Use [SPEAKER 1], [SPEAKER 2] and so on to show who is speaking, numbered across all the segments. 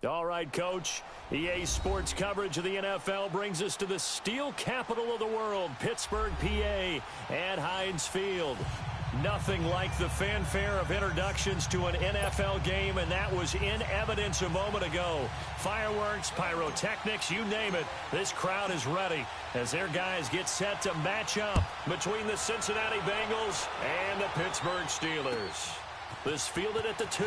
[SPEAKER 1] All right, Coach. EA Sports coverage of the NFL brings us to the steel capital of the world, Pittsburgh, PA, at Heinz Field. Nothing like the fanfare of introductions to an NFL game, and that was in evidence a moment ago. Fireworks, pyrotechnics, you name it. This crowd is ready as their guys get set to match up between the Cincinnati Bengals and the Pittsburgh Steelers. This fielded at the 2.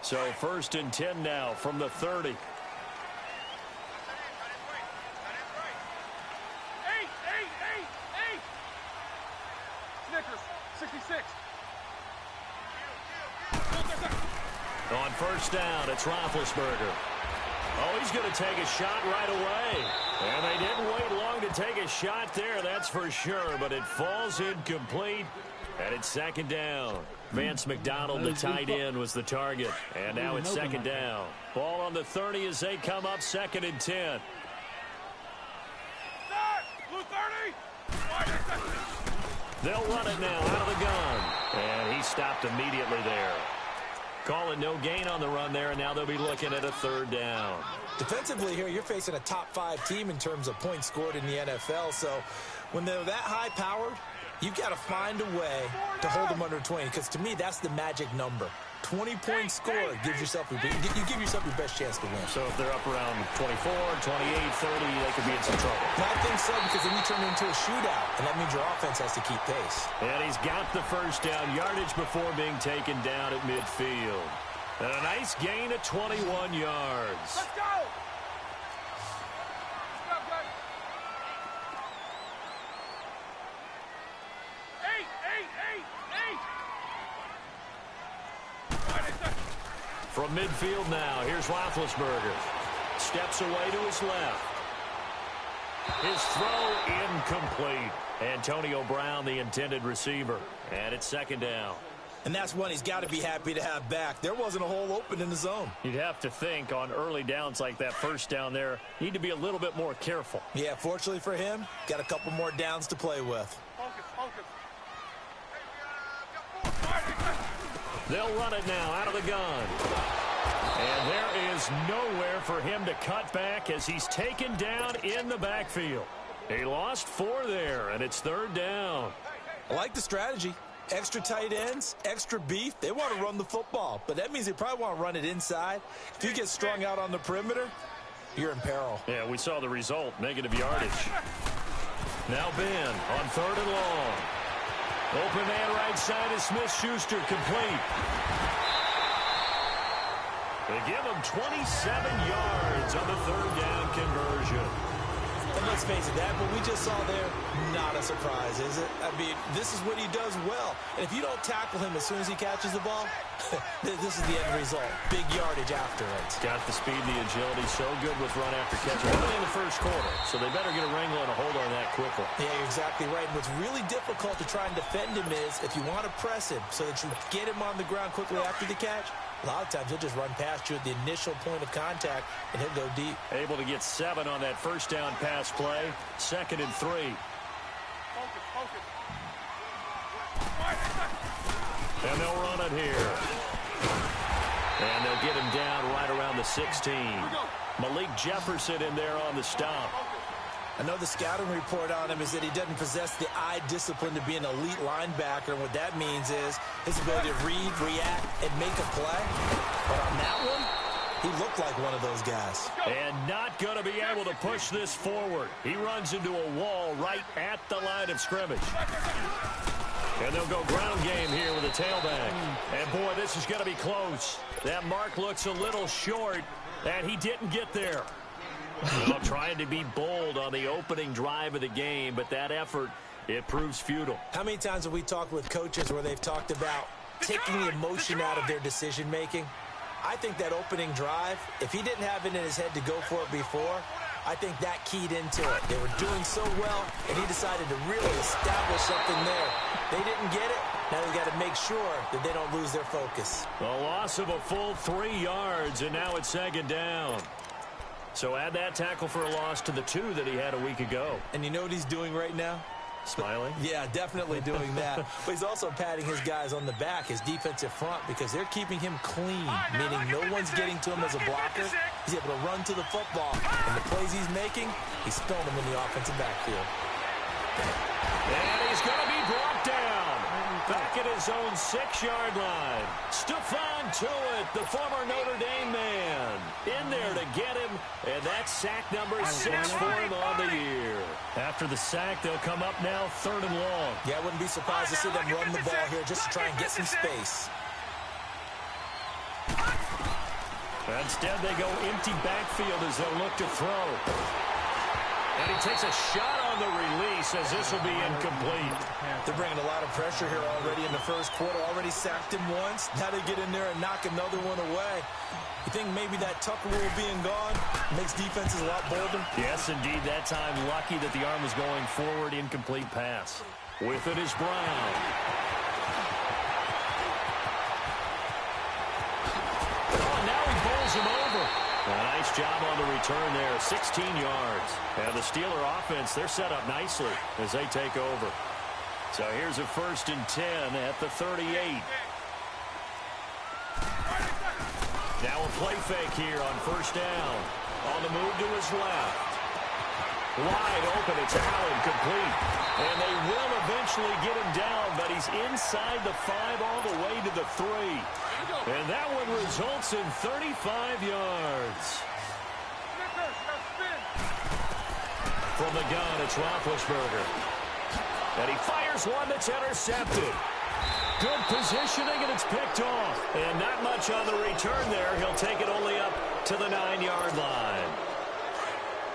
[SPEAKER 1] So 1st and 10 now from the 30.
[SPEAKER 2] Snickers, 66.
[SPEAKER 1] On 1st down, it's Roethlisberger. Oh, he's going to take a shot right away. And they didn't wait long to take a shot there, that's for sure. But it falls incomplete, and it's 2nd down. Vance McDonald, the tight end, was the target. And now it's 2nd down. Ball on the 30 as they come up 2nd and 10.
[SPEAKER 2] Blue 30.
[SPEAKER 1] They'll run it now out of the gun. And he stopped immediately there. Call it no gain on the run there, and now they'll be looking at a third down.
[SPEAKER 2] Defensively here, you're facing a top-5 team in terms of points scored in the NFL. So when they're that high-powered, you've got to find a way to hold them under 20, because to me, that's the magic number. 20 points scored gives yourself you give yourself your best chance to win.
[SPEAKER 1] So if they're up around 24, 28, 30, they could be in some trouble.
[SPEAKER 2] I think so, because then you turn it into a shootout, and that means your offense has to keep pace.
[SPEAKER 1] And he's got the first down yardage before being taken down at midfield. And a nice gain of 21 yards.
[SPEAKER 3] Let's go!
[SPEAKER 1] From midfield now, here's Roethlisberger. Steps away to his left. His throw incomplete. Antonio Brown, the intended receiver. And it's second down.
[SPEAKER 2] And that's one he's got to be happy to have back. There wasn't a hole open in the zone.
[SPEAKER 1] You'd have to think on early downs like that first down there, need to be a little bit more careful.
[SPEAKER 2] Yeah, fortunately for him, got a couple more downs to play with.
[SPEAKER 3] Focus.
[SPEAKER 1] They'll run it now out of the gun. And there is nowhere for him to cut back as he's taken down in the backfield. He lost 4 there, and it's third down.
[SPEAKER 2] I like the strategy. Extra tight ends, extra beef. They want to run the football, but that means they probably want to run it inside. If you get strung out on the perimeter, you're in peril.
[SPEAKER 1] Yeah, we saw the result, negative yardage. Now Ben on third and long. Open man right side is Smith-Schuster, complete. They give him 27 yards on the third down conversion.
[SPEAKER 2] And let's face it, that what we just saw there, not a surprise, is it? I mean, this is what he does well. And if you don't tackle him as soon as he catches the ball, this is the end result. Big yardage after it.
[SPEAKER 1] Got the speed, the agility, so good with run after catch. Only in the first quarter, so they better get a wrangle and a hold on that quickly.
[SPEAKER 2] Yeah, you're exactly right. And what's really difficult to try and defend him is if you want to press him so that you get him on the ground quickly after the catch, a lot of times he'll just run past you at the initial point of contact, and he'll go deep.
[SPEAKER 1] Able to get 7 on that first down pass play. 2nd and 3.
[SPEAKER 3] Focus.
[SPEAKER 1] And they'll run it here. And they'll get him down right around the 16. Malik Jefferson in there on the stop.
[SPEAKER 2] I know the scouting report on him is that he doesn't possess the eye discipline to be an elite linebacker. And what that means is his ability to read, react, and make a play. But on that one, he looked like one of those guys.
[SPEAKER 1] And not going to be able to push this forward. He runs into a wall right at the line of scrimmage. And they'll go ground game here with a tailback. And, boy, this is going to be close. That mark looks a little short, and he didn't get there. Well, trying to be bold on the opening drive of the game, but that effort, it proves futile.
[SPEAKER 2] How many times have we talked with coaches where they've talked about taking the emotion out of their decision-making? I think that opening drive, if he didn't have it in his head to go for it before, I think that keyed into it. They were doing so well, and he decided to really establish something there. They didn't get it. Now they've got to make sure that they don't lose their focus.
[SPEAKER 1] A loss of a full 3 yards, and now it's second down. So add that tackle for a loss to the 2 that he had a week ago.
[SPEAKER 2] And you know what he's doing right now?
[SPEAKER 1] Smiling?
[SPEAKER 2] Yeah, definitely doing that. But he's also patting his guys on the back, his defensive front, because they're keeping him clean, meaning no one's getting to him as a blocker. He's able to run to the football. And the plays he's making, he's spilling them in the offensive backfield.
[SPEAKER 1] And he's going to be brought down. Back at his own 6-yard line. Stephon Tuitt, the former Notre Dame man, in there to get him. And that's sack number 6 for him on the year. After the sack, they'll come up now 3rd and long.
[SPEAKER 2] Yeah, I wouldn't be surprised to see them run the ball here just to try and get some space.
[SPEAKER 1] Instead, they go empty backfield as they'll look to throw. And he takes a shot on the release as this will be incomplete.
[SPEAKER 2] They're bringing a lot of pressure here already in the first quarter. Already sacked him once. Now they get in there and knock another one away. You think maybe that Tucker rule being gone makes defenses a lot bolder?
[SPEAKER 1] Yes, indeed. That time lucky that the arm was going forward. Incomplete pass. With it is Brown. Oh, now he bowls him over. A nice job on the return there, 16 yards. And the Steeler offense, they're set up nicely as they take over. So here's a 1st and 10 at the 38. Now a play fake here on 1st down. On the move to his left. Wide open, it's Allen, complete. And they will eventually get him down, but he's inside the 5 all the way to the 3. And that one results in 35 yards. From the gun, it's Roethlisberger. And he fires one that's intercepted. Good positioning, and it's picked off. And not much on the return there. He'll take it only up to the 9-yard line.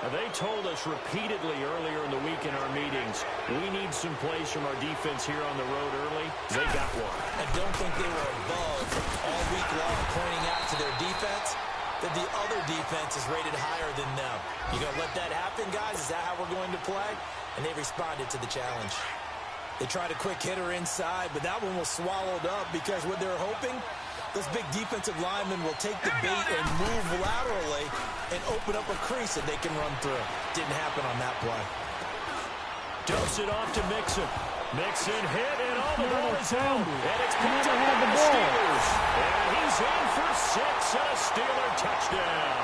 [SPEAKER 1] Now, they told us repeatedly earlier in the week in our meetings, we need some plays from our defense here on the road early. They got one.
[SPEAKER 2] I don't think they were above all week long pointing out to their defense that the other defense is rated higher than them. You going to let that happen, guys? Is that how we're going to play? And they responded to the challenge. They tried a quick hitter inside, but that one was swallowed up because what they're hoping, those big defensive linemen will take the bait and move laterally and open up a crease that they can run through. Didn't happen on that play.
[SPEAKER 1] Dumps it off to Mixon. Mixon hit, and all the ball is out. And it's picked up by the Steelers. And he's in for 6 and a Steeler touchdown.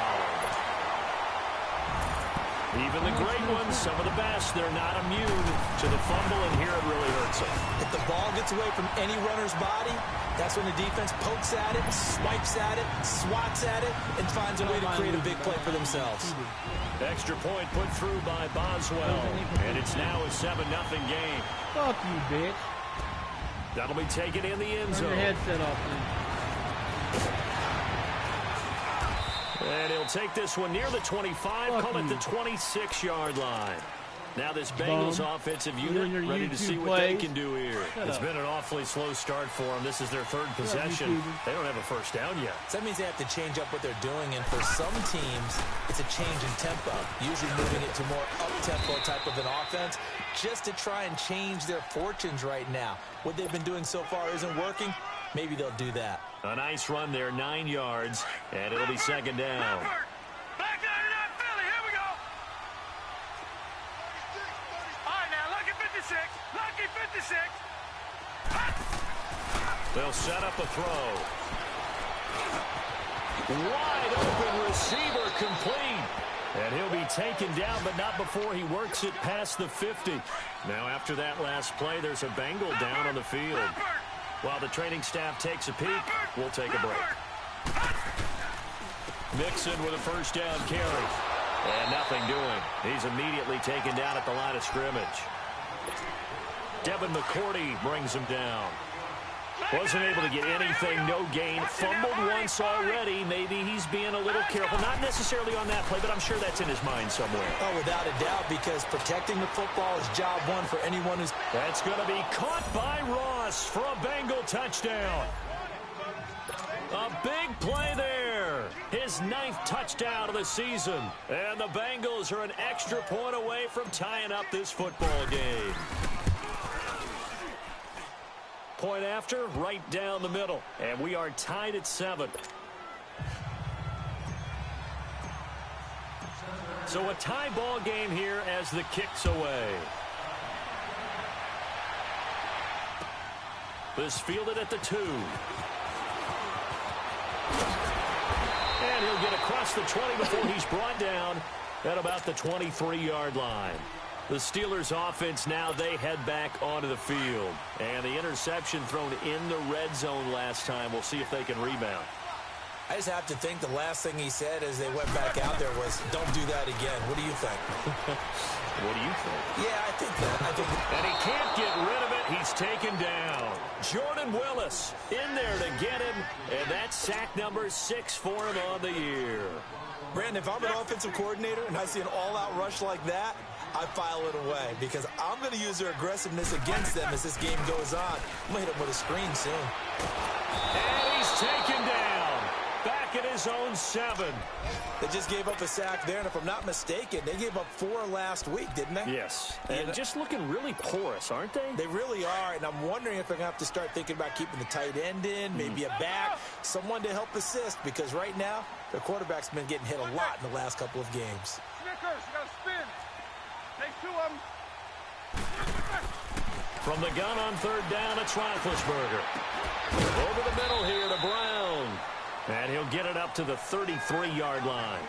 [SPEAKER 1] Even the great ones, some of the best, they're not immune to the fumble, and here it really hurts them.
[SPEAKER 2] If the ball gets away from any runner's body, that's when the defense pokes at it, swipes at it, swats at it, and finds a way to create a big play for themselves.
[SPEAKER 1] Extra point put through by Boswell, and it's now a 7-0 game.
[SPEAKER 4] Fuck you, bitch.
[SPEAKER 1] That'll be taken in the end zone.
[SPEAKER 4] Turn your headset off, please.
[SPEAKER 1] And he'll take this one near the 25, come at the 26-yard line. Now this Bengals offensive unit ready to see what they can do here. It's been an awfully slow start for them. This is their 3rd possession. They don't have a 1st down yet.
[SPEAKER 2] So that means they have to change up what they're doing, and for some teams, it's a change in tempo, usually moving it to more up-tempo type of an offense, just to try and change their fortunes right now. What they've been doing so far isn't working. Maybe they'll do that.
[SPEAKER 1] A nice run there, 9 yards, and it'll be 2nd down.
[SPEAKER 3] Back out of that, Philly. Here we go. All right, now, lucky 56. Lucky 56.
[SPEAKER 1] They'll set up a throw. Wide open receiver, complete. And he'll be taken down, but not before he works it past the 50. Now, after that last play, there's a Bengal down on the field. While the training staff takes a peek, we'll take a break. Mixon with a 1st down carry. And nothing doing. He's immediately taken down at the line of scrimmage. Devin McCourty brings him down. Wasn't able to get anything, no gain. Fumbled once already. Maybe he's being a little careful. Not necessarily on that play, but I'm sure that's in his mind somewhere.
[SPEAKER 2] Oh, without a doubt, because protecting the football is job one for anyone who's...
[SPEAKER 1] That's going to be caught by Ross for a Bengal touchdown. A big play there. His 9th touchdown of the season. And the Bengals are an extra point away from tying up this football game. Point after, right down the middle. And we are tied at 7. So a tie ball game here as the kick's away. This fielded at the 2. And he'll get across the 20 before he's brought down at about the 23-yard line. The Steelers offense now, they head back onto the field. And the interception thrown in the red zone last time. We'll see if they can rebound.
[SPEAKER 2] I just have to think the last thing he said as they went back out there was, don't do that again. What do you think?
[SPEAKER 1] What do you think?
[SPEAKER 2] Yeah, I think that.
[SPEAKER 1] And he can't get rid of it. He's taken down. Jordan Willis in there to get him. And that's sack number 6 for him on the year.
[SPEAKER 2] Brandon, if I'm an offensive coordinator and I see an all-out rush like that, I file it away because I'm going to use their aggressiveness against them as this game goes on. I'm going to hit them with a screen soon.
[SPEAKER 1] And he's taken down. Back at his own 7.
[SPEAKER 2] They just gave up a sack there, and if I'm not mistaken, they gave up 4 last week, didn't they?
[SPEAKER 1] Yes. And just looking really porous, aren't they?
[SPEAKER 2] They really are, and I'm wondering if they're going to have to start thinking about keeping the tight end in, maybe a back, someone to help assist, because right now, their quarterback's been getting hit a lot in the last couple of games.
[SPEAKER 3] Snickers, you got to spin. Take 2 of them.
[SPEAKER 1] From the gun on third down, it's Roethlisberger. Over the middle here to Brown. And he'll get it up to the 33-yard line.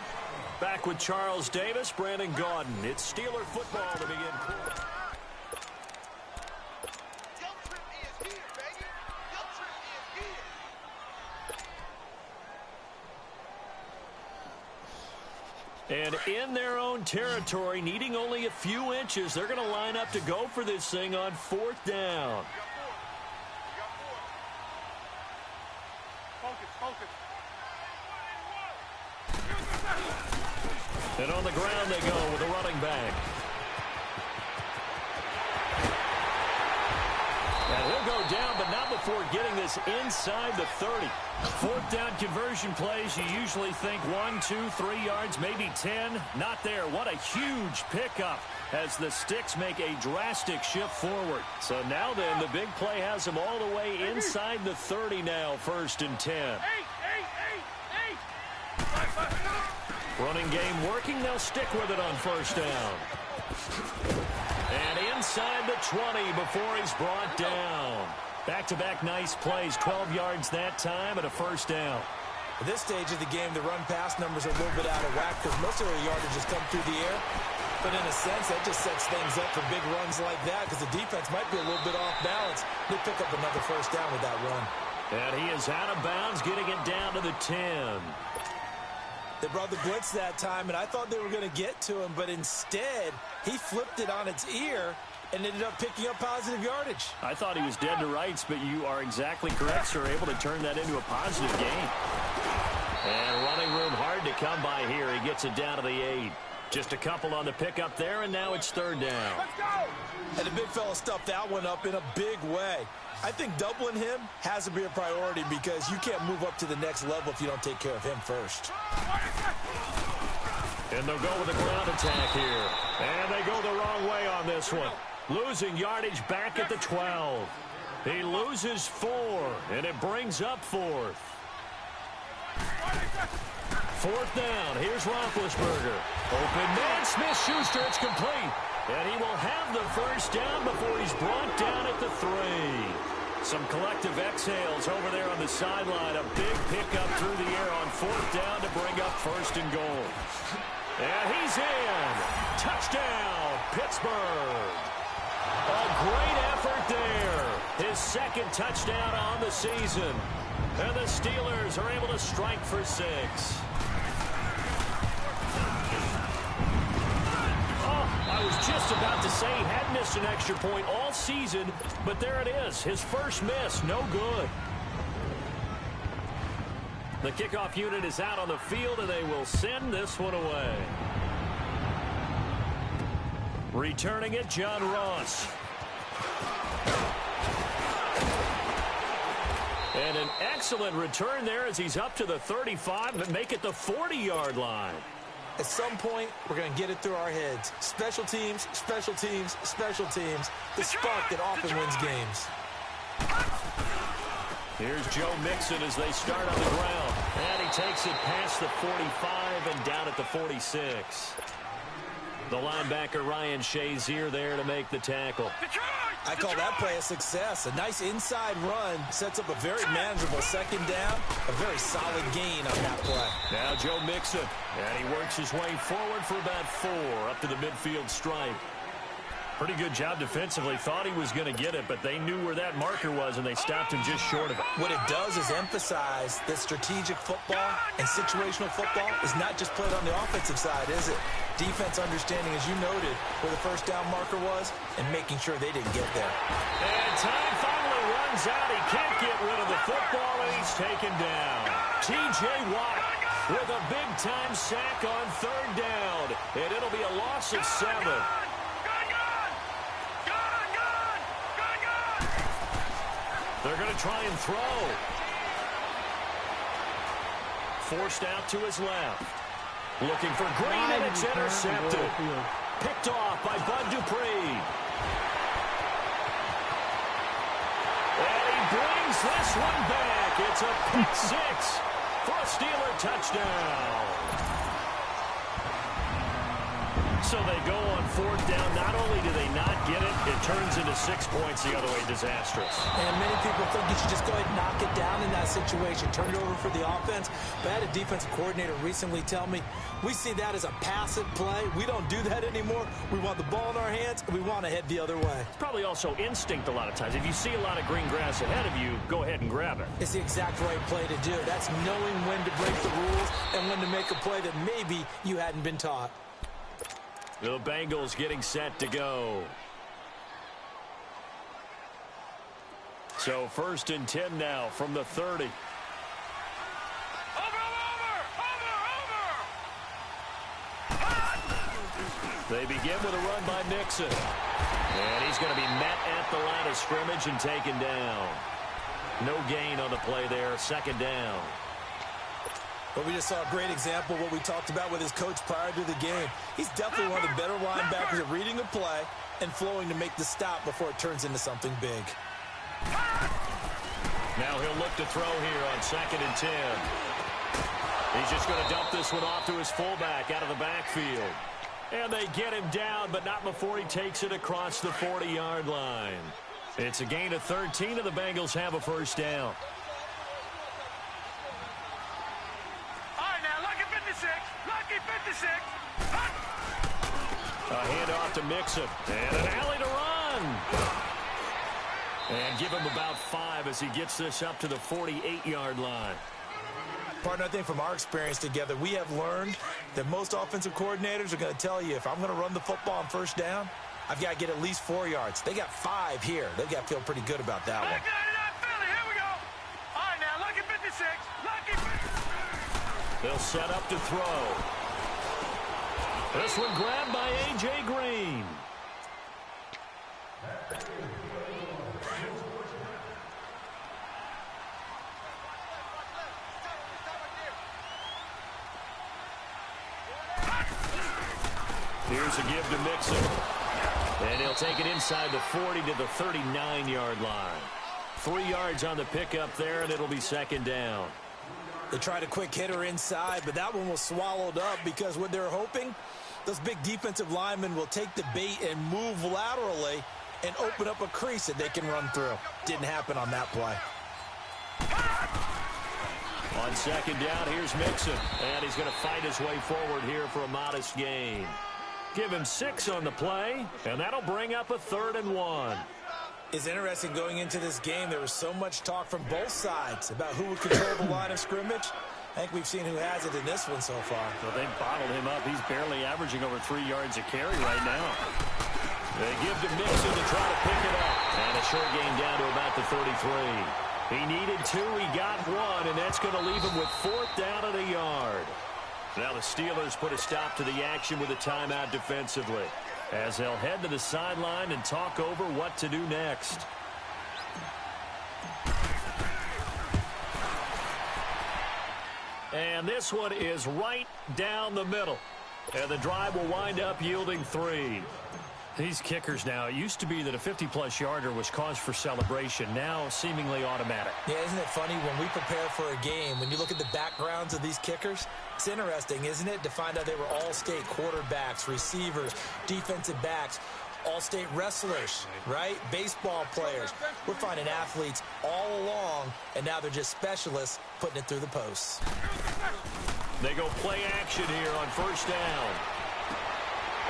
[SPEAKER 1] Back with Charles Davis, Brandon Gaudin. It's Steeler football to begin quarter. And in their own territory, needing only a few inches, they're going to line up to go for this thing on fourth down. And on the ground they go with a running back. And he'll go down, but not before getting this inside the 30. Fourth down conversion plays, you usually think 1, 2, 3 yards, maybe 10. Not there. What a huge pickup as the Sticks make a drastic shift forward. So now then, the big play has them all the way inside the 30 now, 1st and 10. Running game working. They'll stick with it on 1st down. And inside the 20 before he's brought down. Back-to-back nice plays. 12 yards that time and a 1st down.
[SPEAKER 2] At this stage of the game, the run-pass numbers are a little bit out of whack because most of their yardage has come through the air. But in a sense, that just sets things up for big runs like that because the defense might be a little bit off balance. They pick up another 1st down with that run.
[SPEAKER 1] And he is out of bounds, getting it down to the 10.
[SPEAKER 2] They brought the blitz that time, and I thought they were going to get to him, but instead, he flipped it on its ear and ended up picking up positive yardage.
[SPEAKER 1] I thought he was dead to rights, but you are exactly correct, sir. Able to turn that into a positive gain. And running room hard to come by here. He gets it down to the 8. Just a couple on the pickup there, and now it's 3rd down.
[SPEAKER 3] Let's go!
[SPEAKER 2] And the big fella stuffed that one up in a big way. I think doubling him has to be a priority because you can't move up to the next level if you don't take care of him first.
[SPEAKER 1] And they'll go with a ground attack here. And they go the wrong way on this one. Losing yardage back at the 12. He loses 4, and it brings up 4th. 4th down. Here's Roethlisberger. Open man, Smith-Schuster. It's complete. And he will have the 1st down before he's brought down at the 3. Some collective exhales over there on the sideline. A big pickup through the air on 4th down to bring up 1st and goal. And he's in. Touchdown, Pittsburgh. A great effort there. His 2nd touchdown on the season. And the Steelers are able to strike for 6. I was just about to say he had missed an extra point all season, but there it is. His first miss, no good. The kickoff unit is out on the field, and they will send this one away. Returning it, John Ross. And an excellent return there as he's up to the 35 and make it the 40-yard line.
[SPEAKER 2] At some point, we're going to get it through our heads. Special teams, special teams, special teams. The spark that often wins games.
[SPEAKER 1] Here's Joe Mixon as they start on the ground. And he takes it past the 45 and down at the 46. The linebacker Ryan Shazier there to make the tackle.
[SPEAKER 2] I call that play a success. A nice inside run sets up a very manageable 2nd down. A very solid gain on that play.
[SPEAKER 1] Now Joe Mixon. And he works his way forward for about 4 up to the midfield stripe. Pretty good job defensively. Thought he was going to get it, but they knew where that marker was, and they stopped him just short of it.
[SPEAKER 2] What it does is emphasize that strategic football and situational football is not just played on the offensive side, is it? Defense understanding, as you noted, where the 1st down marker was and making sure they didn't get there.
[SPEAKER 1] And time finally runs out. He can't get rid of the football, and he's taken down. T.J. Watt with a big-time sack on 3rd down, and it'll be a loss of 7. They're going to try and throw. Forced out to his left. Looking for Green, and it's intercepted. Picked off by Bud Dupree. And he brings this one back. It's a pick 6 for a Steeler touchdown. So they go on fourth down. Not only do they not get it, it turns into 6 points the other way. Disastrous.
[SPEAKER 2] And many people think you should just go ahead and knock it down in that situation. Turn it over for the offense. But I had a defensive coordinator recently tell me, we see that as a passive play. We don't do that anymore. We want the ball in our hands, and we want to head the other way.
[SPEAKER 1] It's probably also instinct a lot of times. If you see a lot of green grass ahead of you, go ahead and grab it.
[SPEAKER 2] It's the exact right play to do. That's knowing when to break the rules and when to make a play that maybe you hadn't been taught.
[SPEAKER 1] The Bengals getting set to go. So 1st and 10 now from the 30. They begin with a run by Mixon. And he's going to be met at the line of scrimmage and taken down. No gain on the play there. 2nd down.
[SPEAKER 2] But we just saw a great example of what we talked about with his coach prior to the game. He's definitely one of the better linebackers at reading a play and flowing to make the stop before it turns into something big.
[SPEAKER 1] Now he'll look to throw here on 2nd and 10. He's just going to dump this one off to his fullback out of the backfield. And they get him down, but not before he takes it across the 40-yard line. It's a gain of 13, and the Bengals have a 1st down. A handoff to Mixon. And an alley to run. And give him about 5 as he gets this up to the 48-yard line.
[SPEAKER 2] Partner, I think from our experience together, we have learned that most offensive coordinators are going to tell you, if I'm going to run the football on 1st down, I've got to get at least 4 yards. They got 5 here. They've got to feel pretty good about that one.
[SPEAKER 3] Here we go. All right, now, lucky 56. Lucky 56.
[SPEAKER 1] They'll set up to throw. This one grabbed by A.J. Green. Here's a give to Mixon. And he'll take it inside the 40 to the 39-yard line. 3 yards on the pickup there, and it'll be 2nd down.
[SPEAKER 2] They tried a quick hitter inside, but that one was swallowed up because what they're hoping, those big defensive linemen will take the bait and move laterally and open up a crease that they can run through. Didn't happen on that play.
[SPEAKER 1] On 2nd down, here's Mixon. And he's going to fight his way forward here for a modest gain. Give him 6 on the play, and that'll bring up a 3rd and 1.
[SPEAKER 2] It's interesting going into this game. There was so much talk from both sides about who would control the line of scrimmage. I think we've seen who has it in this one so far.
[SPEAKER 1] Well, they've bottled him up. He's barely averaging over 3 yards a carry right now. They give to Mixon to try to pick it up. And a short gain down to about the 33. He needed 2. He got 1, and that's going to leave him with 4th down at a yard. Now the Steelers put a stop to the action with a timeout defensively, as they'll head to the sideline and talk over what to do next. And this one is right down the middle. And the drive will wind up yielding 3. These kickers now, it used to be that a 50-plus yarder was cause for celebration. Now seemingly automatic.
[SPEAKER 2] Yeah, isn't it funny when we prepare for a game, when you look at the backgrounds of these kickers, it's interesting, isn't it, to find out they were all-state quarterbacks, receivers, defensive backs, all-state wrestlers, right? Baseball players. We're finding athletes all along, and now they're just specialists putting it through the posts.
[SPEAKER 1] They go play action here on 1st down.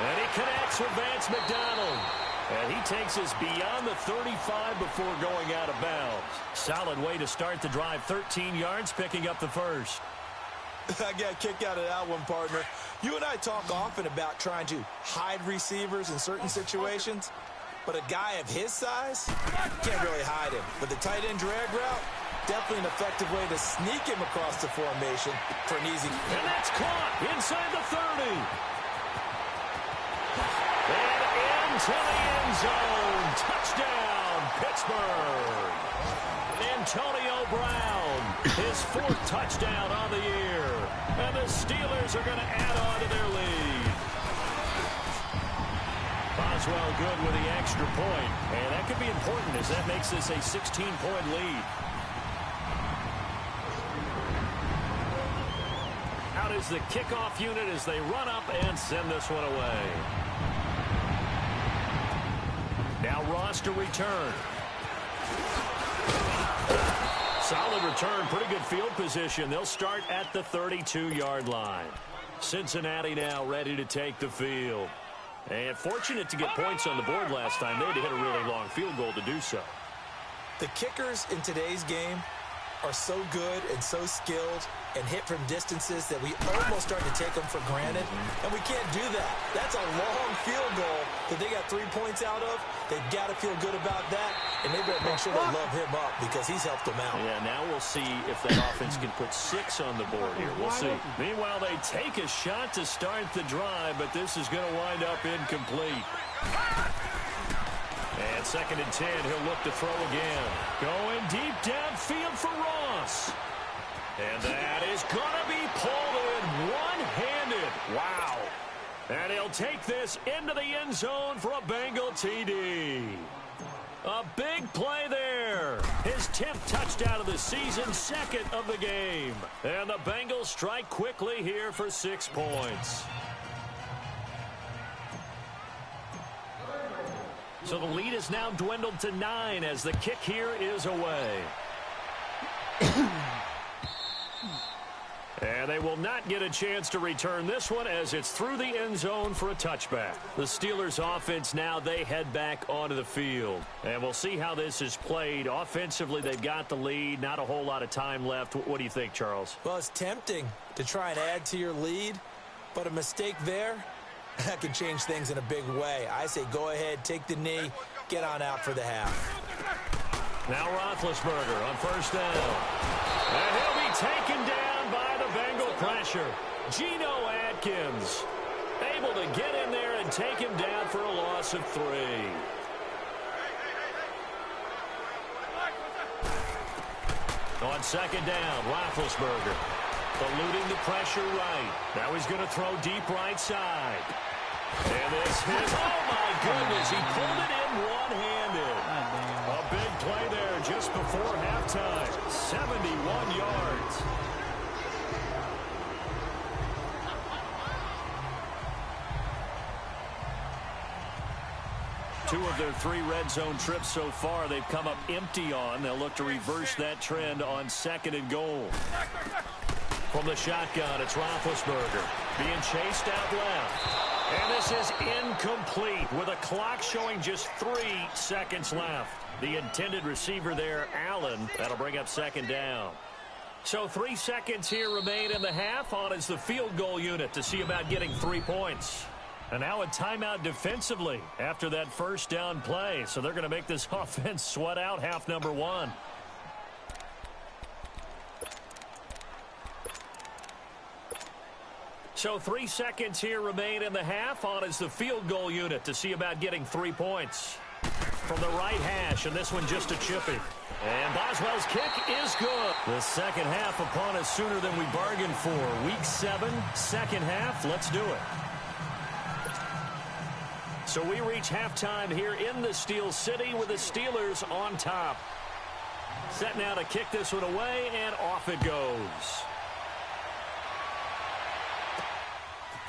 [SPEAKER 1] And he connects with Vance McDonald. And he takes us beyond the 35 before going out of bounds. Solid way to start the drive. 13 yards, picking up the 1st.
[SPEAKER 2] I got a kick out of that one, partner. You and I talk often about trying to hide receivers in certain situations. But a guy of his size, can't really hide him. With the tight end drag route, definitely an effective way to sneak him across the formation for an easy.
[SPEAKER 1] And that's caught inside the 30. And into the end zone. Touchdown, Pittsburgh. Antonio Brown, his 4th touchdown on the year. And the Steelers are going to add on to their lead. Boswell good with the extra point. And that could be important as that makes this a 16-point lead. Out is is the kickoff unit as they run up and send this one away. Now Ross to return. Solid return, pretty good field position. They'll start at the 32-yard line. Cincinnati now ready to take the field. And fortunate to get points on the board last time. They had to hit a really long field goal to do so.
[SPEAKER 2] The kickers in today's game are so good and so skilled and hit from distances that we almost start to take them for granted. And we can't do that. That's a long field goal that they got 3 points out of. They've got to feel good about that, and they better make sure they love him up because he's helped them out.
[SPEAKER 1] Yeah, now we'll see if that offense can put 6 on the board here. We'll see. Meanwhile, they take a shot to start the drive, but this is going to wind up incomplete. And 2nd and 10, he'll look to throw again. Going deep downfield for Ross. And that is going to be pulled in one-handed. Wow. And he'll take this into the end zone for a Bengal TD. A big play there. His 10th touchdown of the season, 2nd of the game. And the Bengals strike quickly here for 6 points. So the lead is now dwindled to 9 as the kick here is away. And they will not get a chance to return this one as it's through the end zone for a touchback. The Steelers offense now, they head back onto the field. And we'll see how this is played. Offensively, they've got the lead. Not a whole lot of time left. What do you think, Charles?
[SPEAKER 2] Well, it's tempting to try and add to your lead, but a mistake there, that can change things in a big way. I say go ahead, take the knee, get on out for the half.
[SPEAKER 1] Now Roethlisberger on 1st down. And he'll be taken down by the Bengal pressure. Geno Atkins able to get in there and take him down for a loss of 3. On 2nd down, Roethlisberger eluding the pressure right. Now he's going to throw deep right side. And this is, oh my goodness, he pulled it in one-handed. A big play there just before halftime. 71 yards. Two of their 3 red zone trips so far they've come up empty on. They'll look to reverse that trend on 2nd and goal. From the shotgun, it's Roethlisberger being chased out left. And this is incomplete with a clock showing just 3 seconds left. The intended receiver there, Allen, that'll bring up 2nd down. So 3 seconds here remain in the half. On is the field goal unit to see about getting 3 points. And now a timeout defensively after that 1st down play. So they're going to make this offense sweat out half number 1. So 3 seconds here remain in the half. On is the field goal unit to see about getting 3 points. From the right hash, and this one just a chippy. And Boswell's kick is good. The second half upon us sooner than we bargained for. Week 7, second half. Let's do it. So we reach halftime here in the Steel City with the Steelers on top. Set now to kick this one away, and off it goes.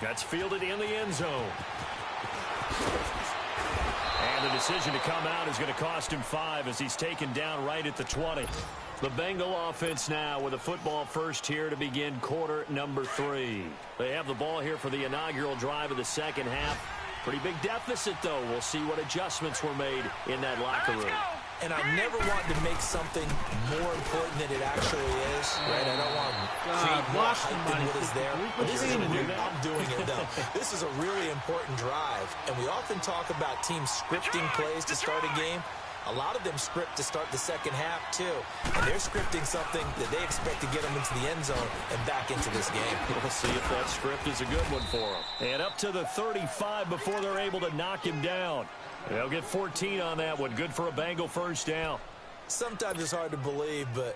[SPEAKER 1] That's fielded in the end zone. And the decision to come out is going to cost him 5 as he's taken down right at the 20. The Bengal offense now with a football first here to begin quarter number 3. They have the ball here for the inaugural drive of the second half. Pretty big deficit, though. We'll see what adjustments were made in that locker room.
[SPEAKER 2] And I never want to make something more important than it actually is, right? I don't want to create more hype than what is there. But this is I'm doing it, though. This is a really important drive. And we often talk about teams scripting plays to start a game. A lot of them script to start the second half, too. And they're scripting something that they expect to get them into the end zone and back into this game.
[SPEAKER 1] We'll see if that script is a good one for them. And up to the 35 before they're able to knock him down. They'll get 14 on that one. Good for a Bengal first down.
[SPEAKER 2] Sometimes it's hard to believe, but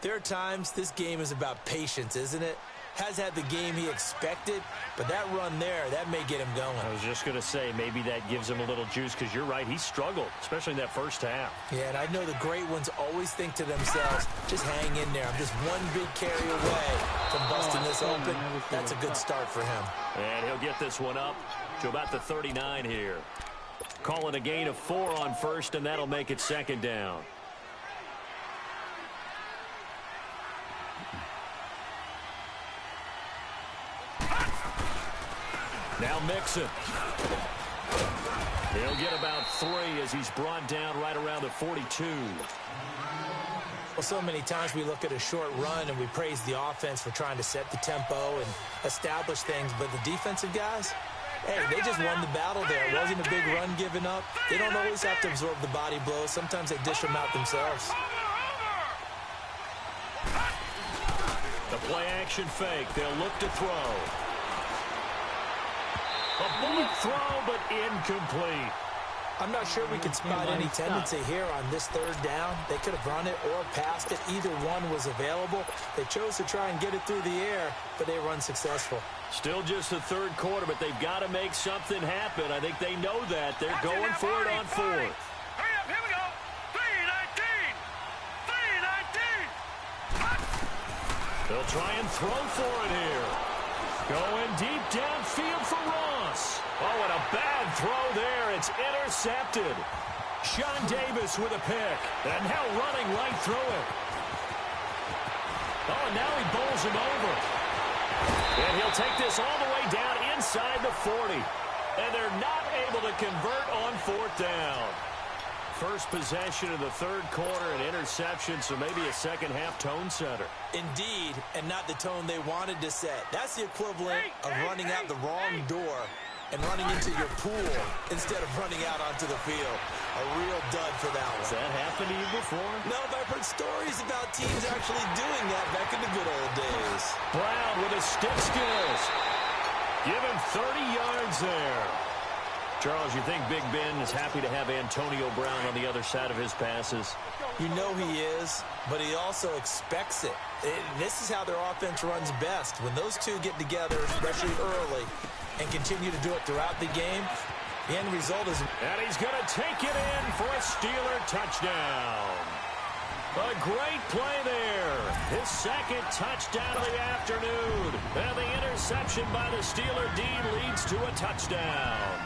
[SPEAKER 2] there are times this game is about patience, isn't it? has had the game he expected, but that run there, that may get him going.
[SPEAKER 1] I was just going to say, maybe that gives him a little juice, because you're right, he struggled, especially in that first half.
[SPEAKER 2] Yeah, and I know the great ones always think to themselves, just hang in there. I'm just one big carry away from busting this open. That's a good start for him.
[SPEAKER 1] And he'll get this one up to about the 39 here. Calling a gain of 4 on first, and that'll make it second down. Now Mixon. He'll get about 3 as he's brought down right around the 42.
[SPEAKER 2] Well, so many times we look at a short run and we praise the offense for trying to set the tempo and establish things, but the defensive guys, hey, they just won the battle there. It wasn't a big run given up. They don't always have to absorb the body blows. Sometimes they dish them out themselves.
[SPEAKER 1] The play action fake. They'll look to throw. A bullet throw, but incomplete.
[SPEAKER 2] I'm not sure we could spot any tendency here on this third down. They could have run it or passed it. Either one was available. They chose to try and get it through the air, but they were unsuccessful.
[SPEAKER 1] Still just the third quarter, but they've got to make something happen. I think they know that. They're going for it on fourth.
[SPEAKER 3] Hurry up, here we go. 3-19. 3-19.
[SPEAKER 1] They'll try and throw for it here. Going deep downfield for Ross. Oh, and a bad throw there. It's intercepted. Sean Davis with a pick. And now running right through it. Oh, and now he bowls him over. And he'll take this all the way down inside the 40. And they're not able to convert on fourth down. First possession of the third quarter, an interception, so maybe a second-half tone setter.
[SPEAKER 2] Indeed, and not the tone they wanted to set. That's the equivalent of running out the wrong door and running into your pool instead of running out onto the field. A real dud for that one.
[SPEAKER 1] Has that happened to you before?
[SPEAKER 2] No, but I've heard stories about teams actually doing that back in the good old days.
[SPEAKER 1] Brown with his stick skills. Give him 30 yards there. Charles, you think Big Ben is happy to have Antonio Brown on the other side of his passes?
[SPEAKER 2] You know he is, but he also expects it. This is how their offense runs best. When those two get together, especially early, and continue to do it throughout the game, the end result is...
[SPEAKER 1] And he's going to take it in for a Steeler touchdown. A great play there. His second touchdown of the afternoon. And the interception by the Steeler D leads to a touchdown.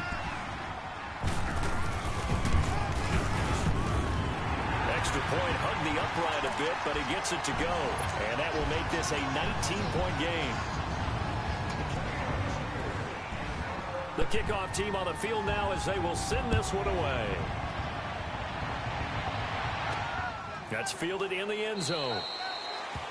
[SPEAKER 1] Extra point hugged the upright a bit, but he gets it to go. And that will make this a 19-point game. The kickoff team on the field now as they will send this one away. That's fielded in the end zone.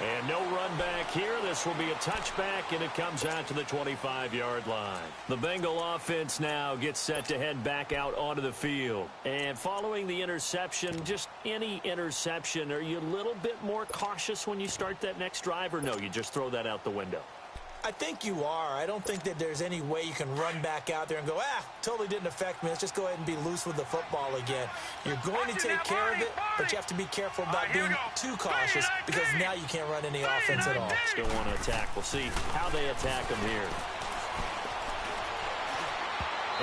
[SPEAKER 1] And no run back here. This will be a touchback, and it comes out to the 25-yard line. The Bengal offense now gets set to head back out onto the field. And following the interception, just any interception, are you a little bit more cautious when you start that next drive, or no, you just throw that out the window?
[SPEAKER 2] I think you are. I don't think that there's any way you can run back out there and go, totally didn't affect me. Let's just go ahead and be loose with the football again. You're going to take care of it, but you have to be careful about being too cautious because now you can't run any offense at all.
[SPEAKER 1] Still want to attack. We'll see how they attack him here.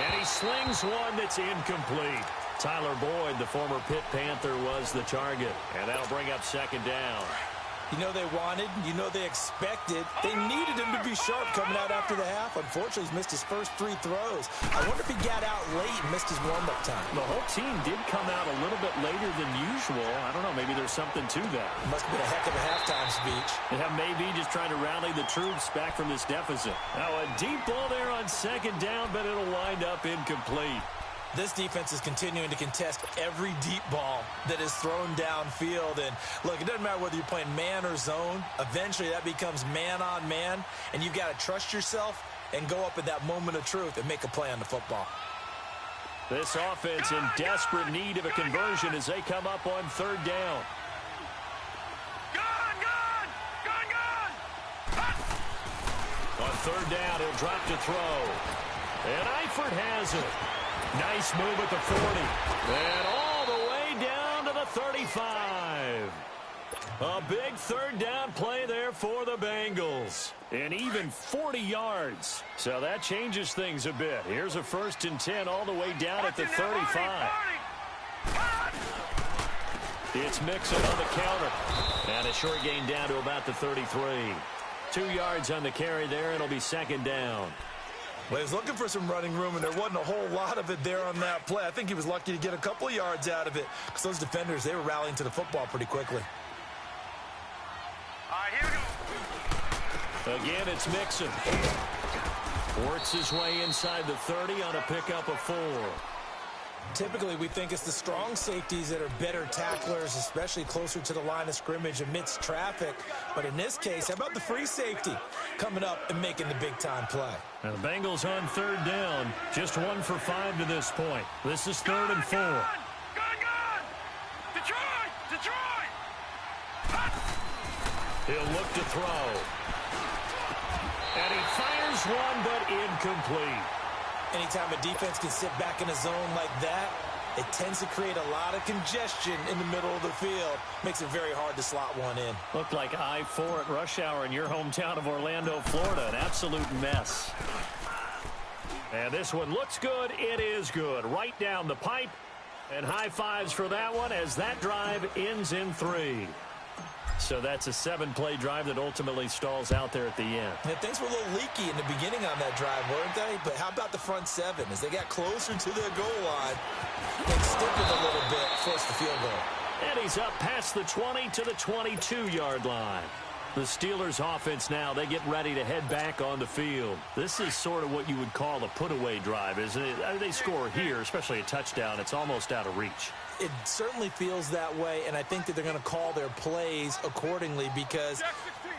[SPEAKER 1] And he slings one that's incomplete. Tyler Boyd, the former Pitt Panther, was the target. And that'll bring up second down.
[SPEAKER 2] You know they wanted, you know they expected. They needed him to be sharp coming out after the half. Unfortunately, he's missed his first 3 throws. I wonder if he got out late and missed his warm-up time.
[SPEAKER 1] The whole team did come out a little bit later than usual. I don't know, maybe there's something to that.
[SPEAKER 2] Must have been a heck of a halftime speech.
[SPEAKER 1] Yeah, maybe just trying to rally the troops back from this deficit. Now a deep ball there on second down, but it'll wind up incomplete.
[SPEAKER 2] This defense is continuing to contest every deep ball that is thrown downfield. And, look, it doesn't matter whether you're playing man or zone. Eventually, that becomes man-on-man, and you've got to trust yourself and go up at that moment of truth and make a play on the football.
[SPEAKER 1] This offense in desperate need of a conversion as they come up on third down. On third down, he'll drop to throw. And Eifert has it. Nice move at the 40. And all the way down to the 35. A big third down play there for the Bengals. And even 40 yards. So that changes things a bit. Here's a 1st and 10 all the way down at the 35. It's Mixon on the counter. And a short gain down to about the 33. 2 yards on the carry there, and it'll be 2nd down.
[SPEAKER 2] Well, he was looking for some running room, and there wasn't a whole lot of it there on that play. I think he was lucky to get a couple of yards out of it because those defenders, they were rallying to the football pretty quickly.
[SPEAKER 3] All right, here we go.
[SPEAKER 1] Again, it's Mixon. Works his way inside the 30 on a pickup of 4.
[SPEAKER 2] Typically, we think it's the strong safeties that are better tacklers, especially closer to the line of scrimmage amidst traffic. But in this case, how about the free safety coming up and making the big-time play?
[SPEAKER 1] Now the Bengals on 3rd down. Just 1 for 5 to this point. This is 3rd and 4.
[SPEAKER 3] Gun! Detroit! Detroit!
[SPEAKER 1] He'll look to throw. And he fires one, but incomplete.
[SPEAKER 2] Anytime a defense can sit back in a zone like that, it tends to create a lot of congestion in the middle of the field. Makes it very hard to slot one in.
[SPEAKER 1] Looked like I-4 at rush hour in your hometown of Orlando, Florida. An absolute mess. And this one looks good. It is good. Right down the pipe. And high fives for that one as that drive ends in 3. So that's a 7-play drive that ultimately stalls out there at the end.
[SPEAKER 2] And things were a little leaky in the beginning on that drive, weren't they? But how about the front 7? As they got closer to their goal line, they stiffened a little bit, forced the field goal.
[SPEAKER 1] And he's up past the 20 to the 22-yard line. The Steelers offense now, they get ready to head back on the field. This is sort of what you would call a put-away drive, isn't it? They score here, especially a touchdown. It's almost out of reach.
[SPEAKER 2] It certainly feels that way, and I think that they're going to call their plays accordingly because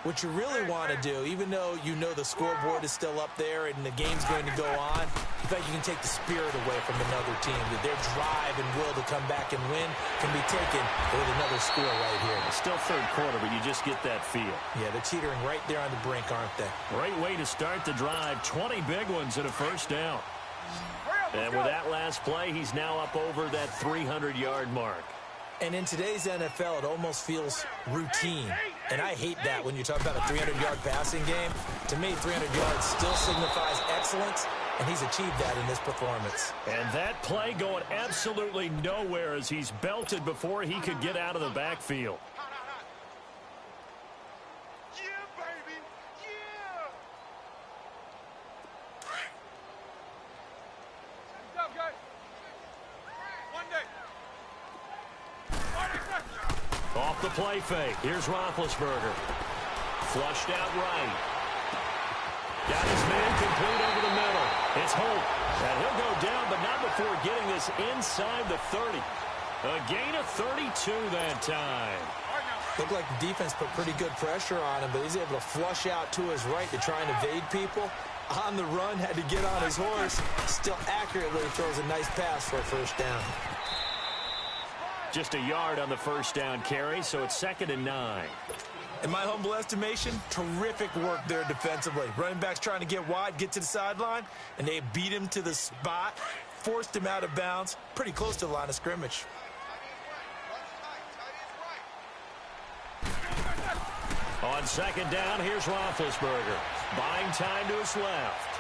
[SPEAKER 2] what you really want to do, even though you know the scoreboard is still up there and the game's going to go on, in fact, you can take the spirit away from another team. That their drive and will to come back and win can be taken with another score right here.
[SPEAKER 1] It's still 3rd quarter, but you just get that feel.
[SPEAKER 2] Yeah, they're teetering right there on the brink, aren't they?
[SPEAKER 1] Great way to start the drive. 20 big ones and a 1st down. And with that last play, he's now up over that 300-yard mark.
[SPEAKER 2] And in today's NFL, it almost feels routine. And I hate that when you talk about a 300-yard passing game. To me, 300 yards still signifies excellence, and he's achieved that in this performance.
[SPEAKER 1] And that play going absolutely nowhere as he's belted before he could get out of the backfield. Off the play fake. Here's Roethlisberger. Flushed out right. Got his man complete over the middle. It's Holt. And he'll go down, but not before getting this inside the 30. A gain of 32 that time.
[SPEAKER 2] Looked like the defense put pretty good pressure on him, but he's able to flush out to his right to try and evade people. On the run, had to get on his horse. Still accurately throws a nice pass for a 1st down.
[SPEAKER 1] Just a yard on the 1st down carry, so it's 2nd and 9.
[SPEAKER 2] In my humble estimation, terrific work there defensively. Running backs trying to get wide, get to the sideline, and they beat him to the spot, forced him out of bounds, pretty close to the line of scrimmage.
[SPEAKER 1] On 2nd down, here's Roethlisberger. Buying time to his left.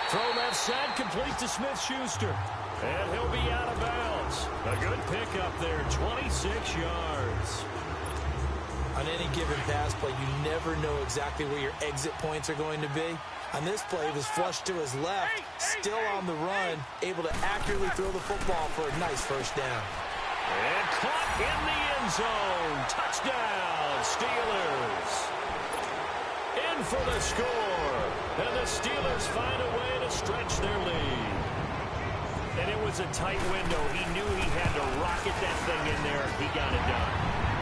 [SPEAKER 1] Throw left side, complete to Smith-Schuster. And he'll be out of bounds. A good pickup there, 26 yards.
[SPEAKER 2] On any given pass play, you never know exactly where your exit points are going to be. On this play, he was flushed to his left, still on the run, able to accurately throw the football for a nice 1st down.
[SPEAKER 1] And caught in the end zone. Touchdown, Steelers. In for the score. And the Steelers find a way to stretch their lead. And it was a tight window. He knew he had to rocket that thing in there. He got it done.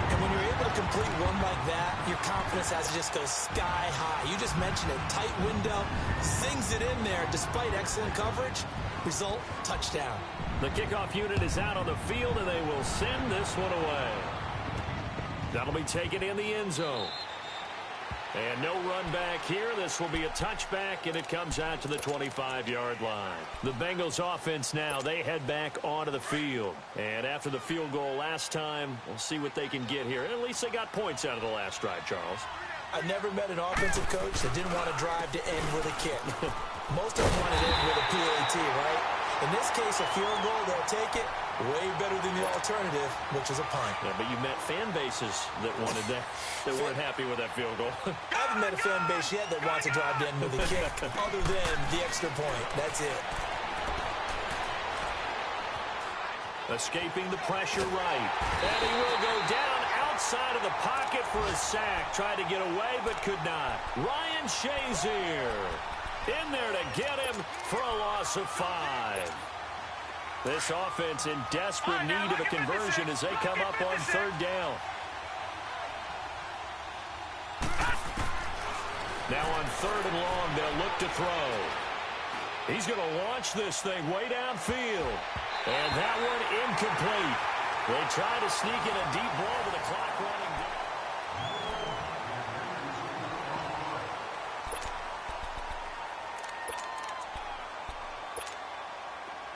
[SPEAKER 2] And when you're able to complete one like that, your confidence has to just go sky high. You just mentioned it. Tight window, zings it in there despite excellent coverage. Result, touchdown.
[SPEAKER 1] The kickoff unit is out on the field, and they will send this one away. That'll be taken in the end zone. And no run back here. This will be a touchback, and it comes out to the 25-yard line. The Bengals offense now, they head back onto the field. And after the field goal last time, we'll see what they can get here. At least they got points out of the last drive, Charles.
[SPEAKER 2] I never met an offensive coach that didn't want to drive to end with a kick. Most of them want to end with a PAT, right? In this case, a field goal, they'll take it. Way better than the alternative, which is a punt.
[SPEAKER 1] Yeah, but you met fan bases that wanted that, that weren't happy with that field goal.
[SPEAKER 2] I haven't met a fan base yet that wants to drive to end with a kick, other than the extra point. That's it.
[SPEAKER 1] Escaping the pressure right. And he will go down outside of the pocket for a sack. Tried to get away, but could not. Ryan Shazier in there to get him for a loss of 5. This offense in desperate need of a conversion as they come up on 3rd down. Now on 3rd and long, they'll look to throw. He's going to launch this thing way downfield. And that one incomplete. They try to sneak in a deep ball with the clock running down.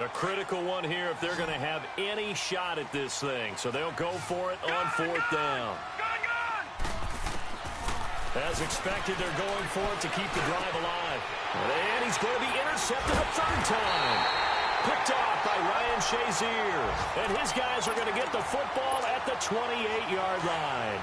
[SPEAKER 1] A critical one here if they're going to have any shot at this thing. So they'll go for it on 4th down. As expected, they're going for it to keep the drive alive. And he's going to be intercepted a 3rd time. Picked off by Ryan Shazier. And his guys are going to get the football at the 28-yard line.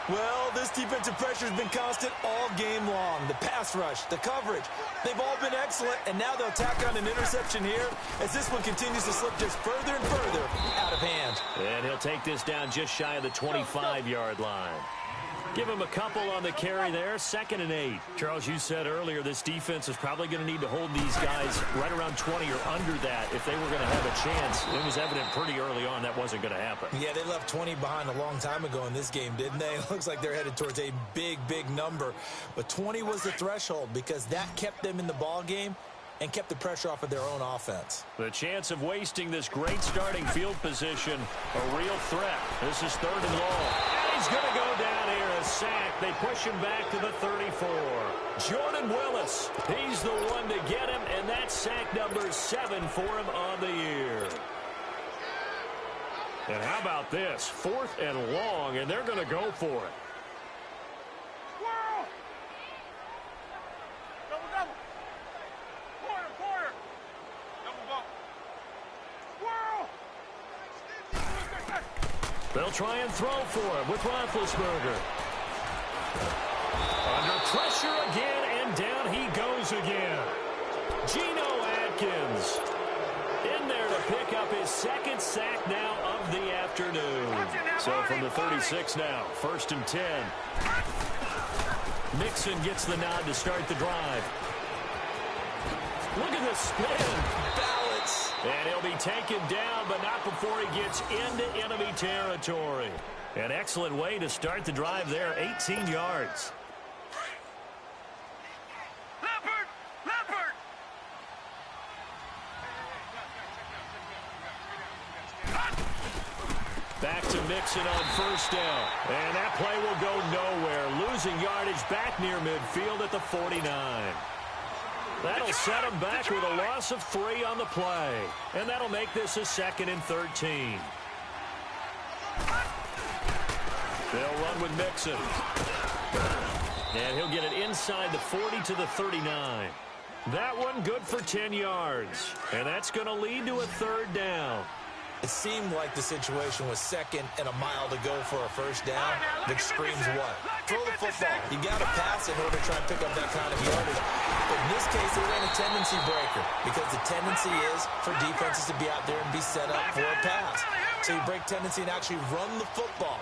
[SPEAKER 2] Well, this defensive pressure has been constant all game long. The pass rush, the coverage, they've all been excellent, and now they'll tack on an interception here as this one continues to slip just further and further out of hand.
[SPEAKER 1] And he'll take this down just shy of the 25-yard line. Give him a couple on the carry there. 2nd and 8. Charles, you said earlier this defense is probably going to need to hold these guys right around 20 or under that if they were going to have a chance. It was evident pretty early on that wasn't going to happen.
[SPEAKER 2] Yeah, they left 20 behind a long time ago in this game, didn't they? It looks like they're headed towards a big, big number. But 20 was the threshold because that kept them in the ball game and kept the pressure off of their own offense.
[SPEAKER 1] The chance of wasting this great starting field position, a real threat. This is 3rd and long. And he's going to go down here, a sack. They push him back to the 34. Jordan Willis, he's the one to get him, and that's sack number 7 for him on the year. And how about this? 4th and long, and they're going to go for it. They'll try and throw for him with Roethlisberger. Under pressure again, and down he goes again. Geno Atkins in there to pick up his 2nd sack now of the afternoon. So from the 36 now, 1st and 10. Mixon gets the nod to start the drive. Look at the spin. Balance. And he'll be taken down, but not before he gets into enemy territory. An excellent way to start the drive there, 18 yards.
[SPEAKER 3] Leopard!
[SPEAKER 1] Back to Mixon on 1st down. And that play will go nowhere. Losing yardage back near midfield at the 49. That'll set him back with a loss of 3 on the play. And that'll make this a 2nd and 13. They'll run with Mixon. And he'll get it inside the 40 to the 39. That one good for 10 yards. And that's going to lead to a 3rd down.
[SPEAKER 2] It seemed like the situation was 2nd and a mile to go for a 1st down, which screams what? Throw the football. You got to pass in order to try and pick up that kind of yardage. But in this case, they ran a tendency breaker because the tendency is for defenses to be out there and be set up for a pass. So you break tendency and actually run the football.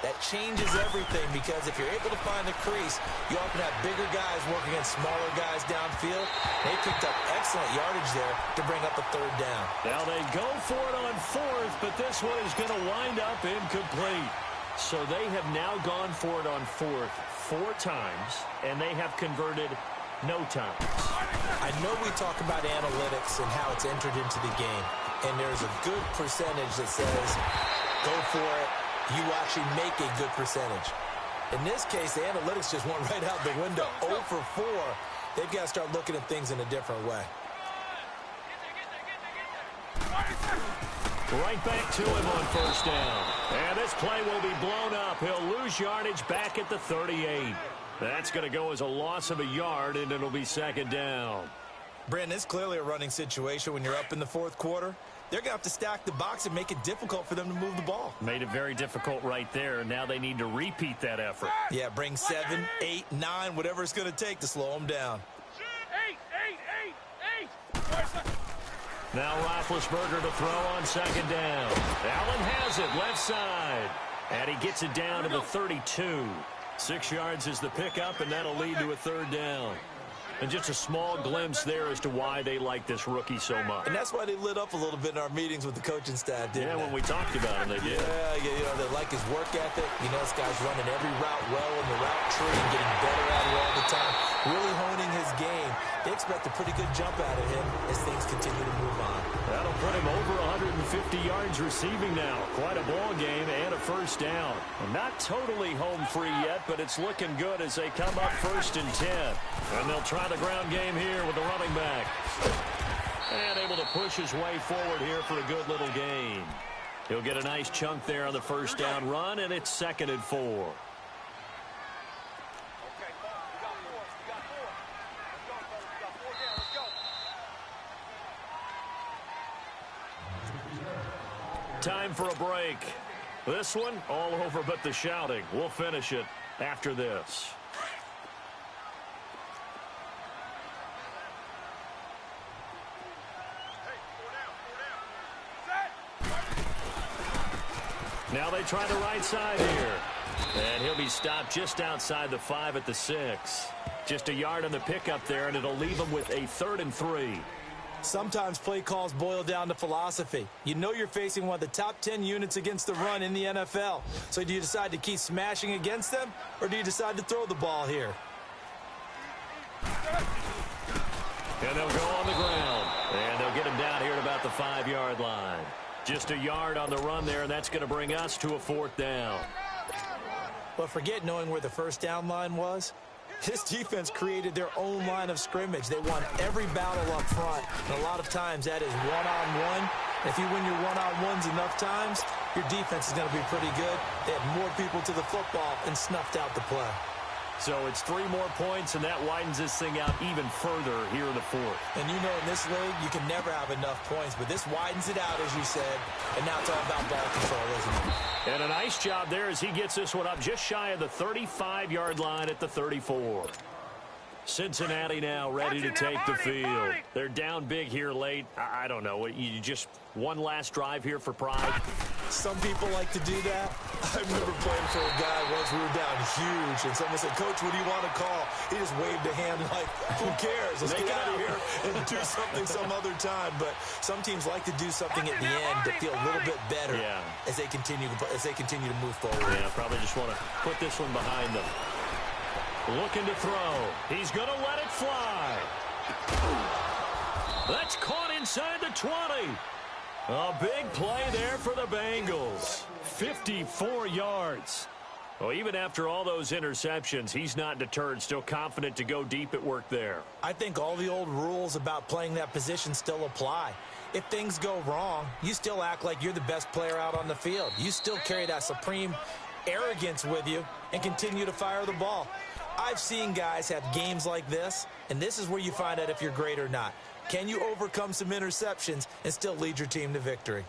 [SPEAKER 2] That changes everything because if you're able to find the crease, you often have bigger guys working against smaller guys downfield. They picked up excellent yardage there to bring up a 3rd down.
[SPEAKER 1] Now they go for it on 4th, but this one is going to wind up incomplete. So they have now gone for it on 4th 4 times, and they have converted no times.
[SPEAKER 2] I know we talk about analytics and how it's entered into the game, and there's a good percentage that says go for it. You actually make a good percentage. In this case, the analytics just went right out the window. 0 for 4. They've got to start looking at things in a different way.
[SPEAKER 1] Right back to him on first down. And this play will be blown up. He'll lose yardage back at the 38. That's going to go as a loss of a yard, and it'll be second down.
[SPEAKER 2] Brandon, it's clearly a running situation when you're up in the fourth quarter. They're going to have to stack the box and make it difficult for them to move the ball.
[SPEAKER 1] Made it very difficult right there. Now they need to repeat that effort.
[SPEAKER 2] Yeah, bring 7, 8, 9, whatever it's going to take to slow them down.
[SPEAKER 3] 8.
[SPEAKER 1] Now Roethlisberger to throw on second down. Allen has it left side. And he gets it down to the 32. 6 yards is the pickup, and that'll lead to a third down. And just a small glimpse there as to why they like this rookie so much.
[SPEAKER 2] And that's why they lit up a little bit in our meetings with the coaching staff, didn't they?
[SPEAKER 1] When we talked about him, they did.
[SPEAKER 2] Yeah, they like his work ethic. This guy's running every route well in the route tree and getting better at it all the time. Really honing his game. They expect a pretty good jump out of him as things continue to move on.
[SPEAKER 1] That'll put him over 150 yards receiving now. Quite a ball game and a first down. Not totally home free yet, but it's looking good as they come up 1st and 10. And they'll try the ground game here with the running back. And able to push his way forward here for a good little gain. He'll get a nice chunk there on the first down run, and it's 2nd and 4. Time for a break. This one all over but the shouting. We'll finish it after this. Now they try the right side here. And he'll be stopped just outside the 5 at the 6. Just a yard on the pickup there, and it'll leave him with a 3rd and 3.
[SPEAKER 2] Sometimes play calls boil down to philosophy. You know you're facing one of the top 10 units against the run in the NFL. So do you decide to keep smashing against them, or do you decide to throw the ball here?
[SPEAKER 1] And they'll go on the ground. And they'll get him down here at about the 5-yard line. Just a yard on the run there, and that's going to bring us to a 4th down.
[SPEAKER 2] But forget knowing where the first down line was. This defense created their own line of scrimmage. They won every battle up front. And a lot of times that is one-on-one. If you win your one-on-ones enough times, your defense is going to be pretty good. They had more people to the football and snuffed out the play.
[SPEAKER 1] So it's 3 more points, and that widens this thing out even further here in the 4th.
[SPEAKER 2] And you know in this league, you can never have enough points, but this widens it out, as you said. And now it's all about ball control, isn't it?
[SPEAKER 1] And a nice job there as he gets this one up just shy of the 35-yard line at the 34. Cincinnati now ready to take the field. They're down big here late. I don't know. You just one last drive here for pride.
[SPEAKER 2] Some people like to do that. I remember playing for a guy once. We were down huge, and someone said, "Coach, what do you want to call?" He just waved a hand like, "Who cares? Let's get out of here and do something some other time." But some teams like to do something at the end to feel a little bit better as they continue to move forward.
[SPEAKER 1] Yeah, probably just want to put this one behind them. Looking to throw. He's going to let it fly. That's caught inside the 20. A big play there for the Bengals. 54 yards. Well, even after all those interceptions, he's not deterred. Still confident to go deep at work there.
[SPEAKER 2] I think all the old rules about playing that position still apply. If things go wrong, you still act like you're the best player out on the field. You still carry that supreme arrogance with you and continue to fire the ball. I've seen guys have games like this, and this is where you find out if you're great or not. Can you overcome some interceptions and still lead your team to victory?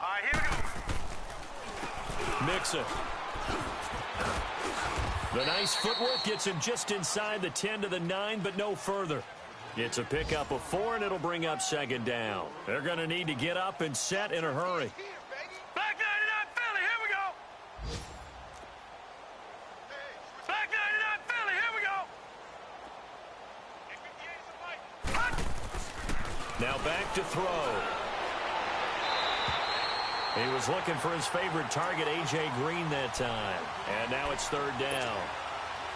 [SPEAKER 3] All right, here we go.
[SPEAKER 1] Mixon. The nice footwork gets him just inside the 10 to the 9, but no further. It's a pickup of 4, and it'll bring up second down. They're going to need to get up and set in a hurry.
[SPEAKER 3] Back 99 Philly, here we go. Back 99 Philly, here we go.
[SPEAKER 1] Now back to throw. He was looking for his favorite target, A.J. Green, that time. And now it's third down.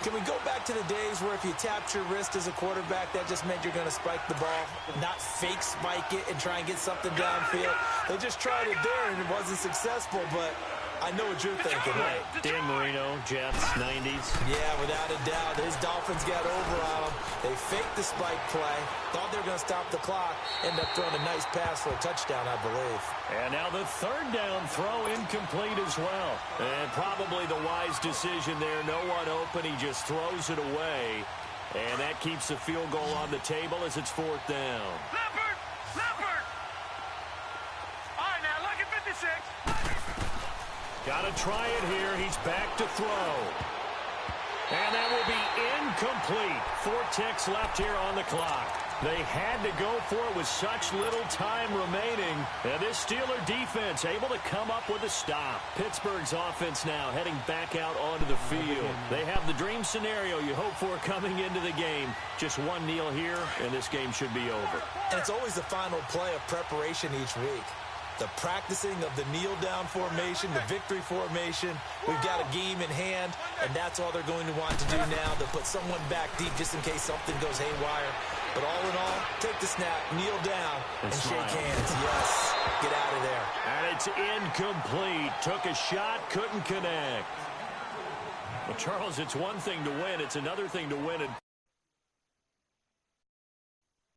[SPEAKER 2] Can we go back to the days where if you tapped your wrist as a quarterback, that just meant you're going to spike the ball, not fake spike it and try and get something downfield? They just tried it there, and it wasn't successful, but I know what you're thinking, right?
[SPEAKER 1] Dan Marino, Jets, 90s.
[SPEAKER 2] Yeah, without a doubt. His Dolphins got over on him. They faked the spike play, thought they were going to stop the clock, ended up throwing a nice pass for a touchdown, I believe.
[SPEAKER 1] And now the third down throw incomplete as well. And probably the wise decision there. No one open. He just throws it away. And that keeps the field goal on the table as it's fourth down.
[SPEAKER 3] Leopard! Leopard! All right, now, look at 56.
[SPEAKER 1] Got to try it here. He's back to throw. And that will be incomplete. 4 ticks left here on the clock. They had to go for it with such little time remaining. And this Steeler defense able to come up with a stop. Pittsburgh's offense now heading back out onto the field. They have the dream scenario you hope for coming into the game. Just one kneel here, and this game should be over.
[SPEAKER 2] And it's always the final play of preparation each week. The practicing of the kneel-down formation, the victory formation. We've got a game in hand, and that's all they're going to want to do now. They'll put someone back deep just in case something goes haywire. But all in all, take the snap, kneel down, and shake hands. Yes, get out of there.
[SPEAKER 1] And it's incomplete. Took a shot, couldn't connect. Well, Charles, it's one thing to win. It's another thing to win and